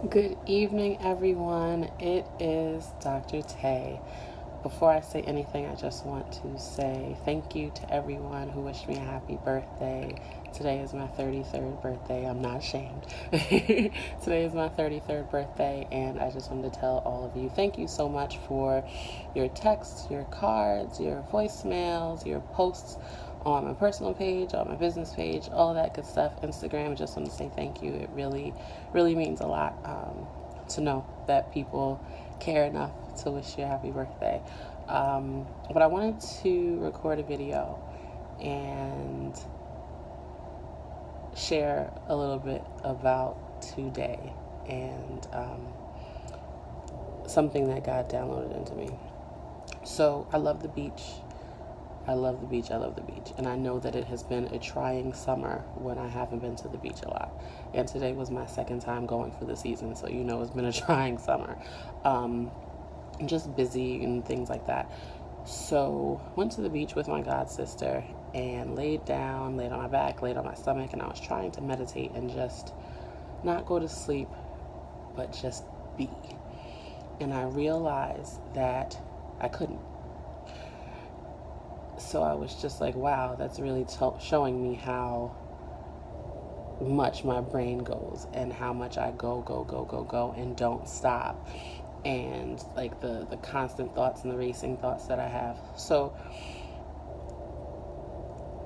Good evening, everyone. It is Dr. Tay. Before I say anything, I just want to say thank you to everyone who wished me a happy birthday. Today is my 33rd birthday. I'm not ashamed. Today is my 33rd birthday, and I just wanted to tell all of you thank you so much for your texts, your cards, your voicemails, your posts on my personal page, on my business page, all that good stuff. Instagram, just want to say thank you. It really, really means a lot to know that people care enough to wish you a happy birthday. But I wanted to record a video and share a little bit about today and something that God downloaded into me. So I love the beach. I love the beach. I love the beach. And I know that it has been a trying summer when I haven't been to the beach a lot. And today was my second time going for the season. So, it's been a trying summer. Just busy and things like that. So went to the beach with my god sister and laid down, laid on my back, laid on my stomach. And I was trying to meditate and just not go to sleep, but just be. And I realized that I couldn't. So I was just like, wow, that's really showing me how much my brain goes and how much I go and don't stop. And like the constant thoughts and the racing thoughts that I have. So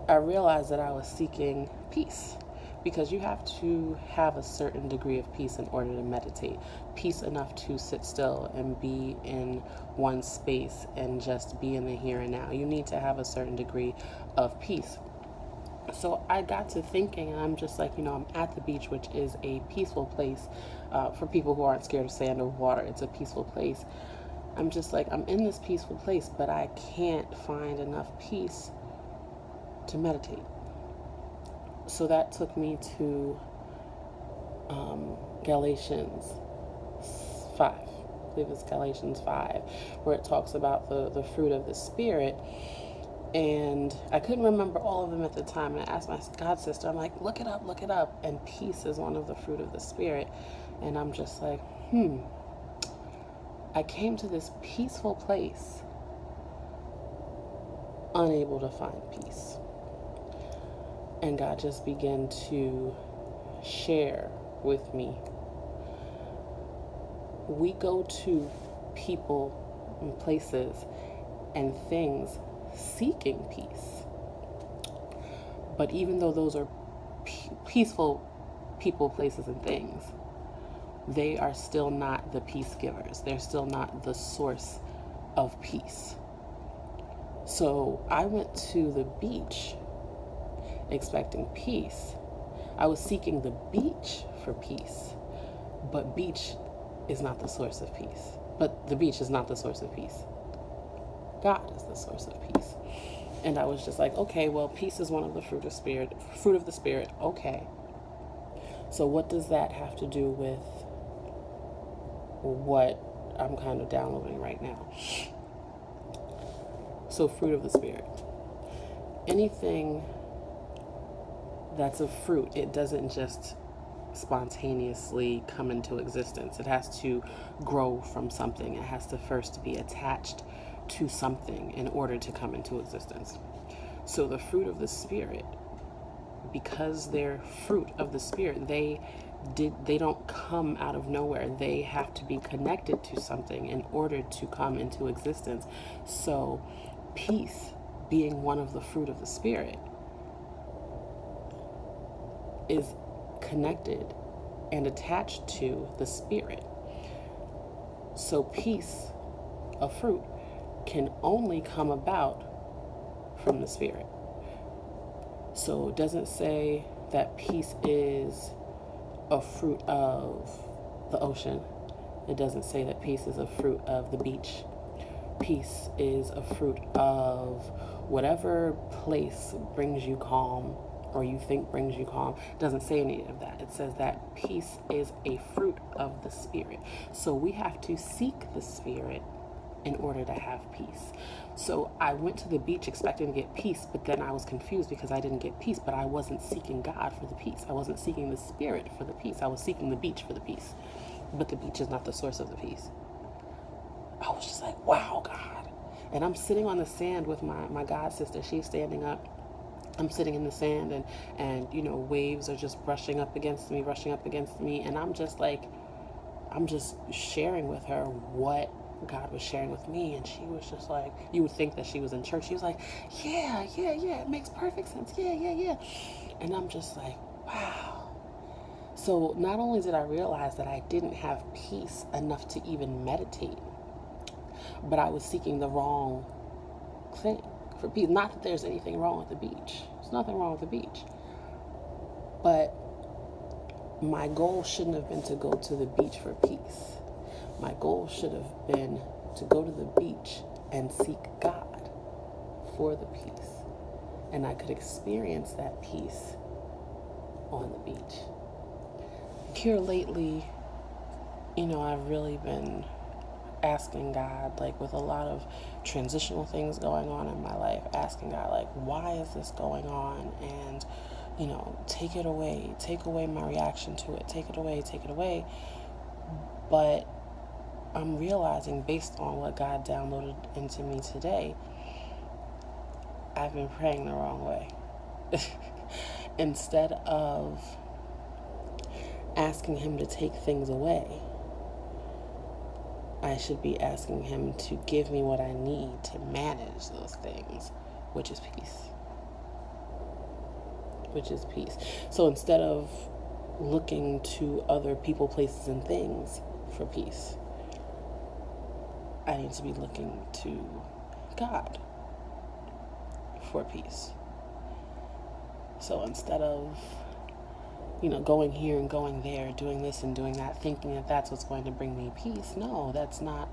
I realized that I was seeking peace, because you have to have a certain degree of peace in order to meditate. Peace enough to sit still and be in one space and just be in the here and now. You need to have a certain degree of peace. So I got to thinking, and I'm just like, I'm at the beach, which is a peaceful place. For people who aren't scared of sand or water, it's a peaceful place. I'm just like, I'm in this peaceful place, but I can't find enough peace to meditate. So that took me to Galatians 5. I believe it's Galatians 5, where it talks about the fruit of the Spirit. And I couldn't remember all of them at the time. And I asked my god sister, I'm like, look it up. And peace is one of the fruit of the Spirit. And I'm just like, I came to this peaceful place, unable to find peace. And God just began to share with me. We go to people and places and things seeking peace. But even though those are peaceful people, places, and things, they are still not the peace givers. They're still not the source of peace. So I went to the beach expecting peace. I was seeking the beach for peace, but beach is not the source of peace. But the beach is not the source of peace. God is the source of peace. And I was just like, okay, well, peace is one of the fruit of the Spirit. Okay. So what does that have to do with what I'm kind of downloading right now? So fruit of the Spirit. Anything that's a fruit, it doesn't just spontaneously come into existence. It has to grow from something. It has to first be attached to something in order to come into existence. So the fruit of the Spirit, because they're fruit of the Spirit, they don't come out of nowhere. They have to be connected to something in order to come into existence. So peace being one of the fruit of the Spirit is connected and attached to the Spirit. So peace, a fruit, can only come about from the Spirit. So it doesn't say that peace is a fruit of the ocean. It doesn't say that peace is a fruit of the beach. Peace is a fruit of whatever place brings you calm or you think brings you calm. It doesn't say any of that. It says that peace is a fruit of the Spirit. So we have to seek the Spirit in order to have peace. So I went to the beach expecting to get peace, but then I was confused because I didn't get peace, but I wasn't seeking God for the peace. I wasn't seeking the Spirit for the peace. I was seeking the beach for the peace. but the beach is not the source of the peace. I was just like, wow, God. And I'm sitting on the sand with my God sister. She's standing up. I'm sitting in the sand, and waves are just rushing up against me. And I'm just like, I'm just sharing with her what God was sharing with me. And she was just like, you would think that she was in church. She was like, yeah, it makes perfect sense. Yeah. And I'm just like, wow. So not only did I realize that I didn't have peace enough to even meditate, but I was seeking the wrong thing for peace. Not that there's anything wrong with the beach. There's nothing wrong with the beach. But my goal shouldn't have been to go to the beach for peace. My goal should have been to go to the beach and seek God for the peace. And I could experience that peace on the beach. Here lately, I've really been asking God, like with a lot of transitional things going on in my life, asking God, like, why is this going on? And, take it away, take away my reaction to it, take it away. But I'm realizing, based on what God downloaded into me today, I've been praying the wrong way. Instead of asking him to take things away, I should be asking him to give me what I need to manage those things, which is peace. So instead of looking to other people, places, and things for peace, I need to be looking to God for peace. So instead of going here and going there, doing this and doing that, thinking that that's what's going to bring me peace. No, that's not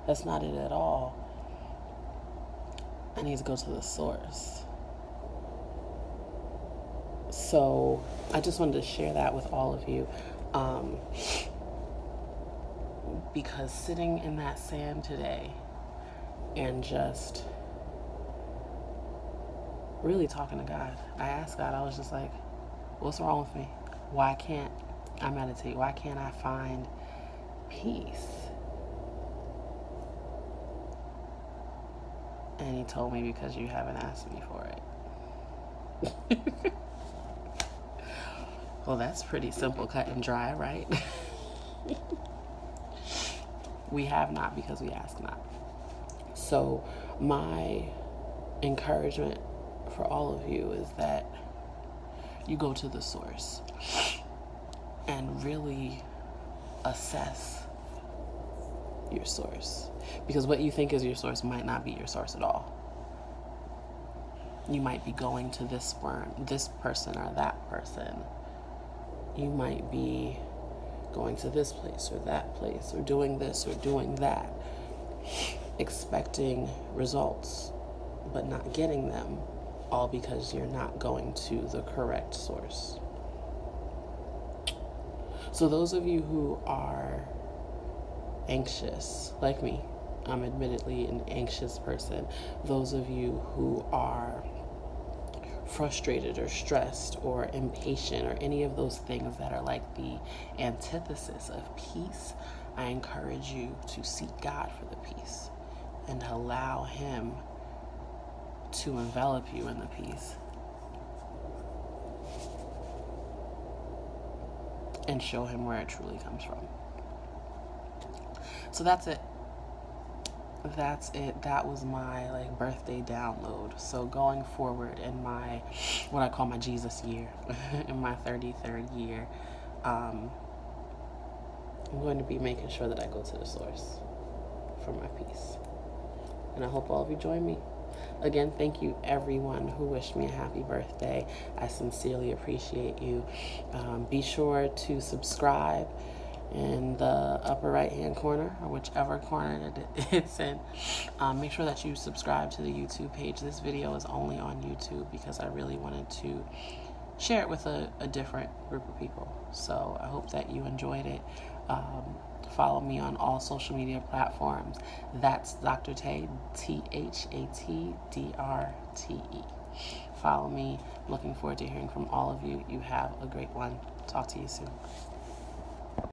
it at all. I need to go to the source. So I just wanted to share that with all of you, because sitting in that sand today and just really talking to God, I asked God, I was just like, what's wrong with me? Why can't I meditate? Why can't I find peace? And he told me, because you haven't asked me for it. Well, that's pretty simple, cut and dry, right? We have not because we ask not. So my encouragement for all of you is that you go to the source and really assess your source, because what you think is your source might not be your source at all. You might be going to this firm, this person, or that person. You might be going to this place or that place, or doing this or doing that, expecting results but not getting them, all because you're not going to the correct source. So those of you who are anxious, like me, I'm admittedly an anxious person. Those of you who are frustrated or stressed or impatient or any of those things that are like the antithesis of peace, I encourage you to seek God for the peace and allow him to envelop you in the peace and show him where it truly comes from. So that's it. That was my birthday download. So going forward in my, what I call my Jesus year, in my 33rd year, I'm going to be making sure that I go to the source for my peace. And I hope all of you join me. Again, thank you everyone who wished me a happy birthday. I sincerely appreciate you. Be sure to subscribe in the upper right hand corner, or whichever corner that it's in. Make sure that you subscribe to the YouTube page. This video is only on YouTube because I really wanted to share it with a different group of people. So I hope that you enjoyed it. Follow me on all social media platforms. That's Dr. Tay, THATDRTE. Follow me. Looking forward to hearing from all of you. You have a great one. Talk to you soon.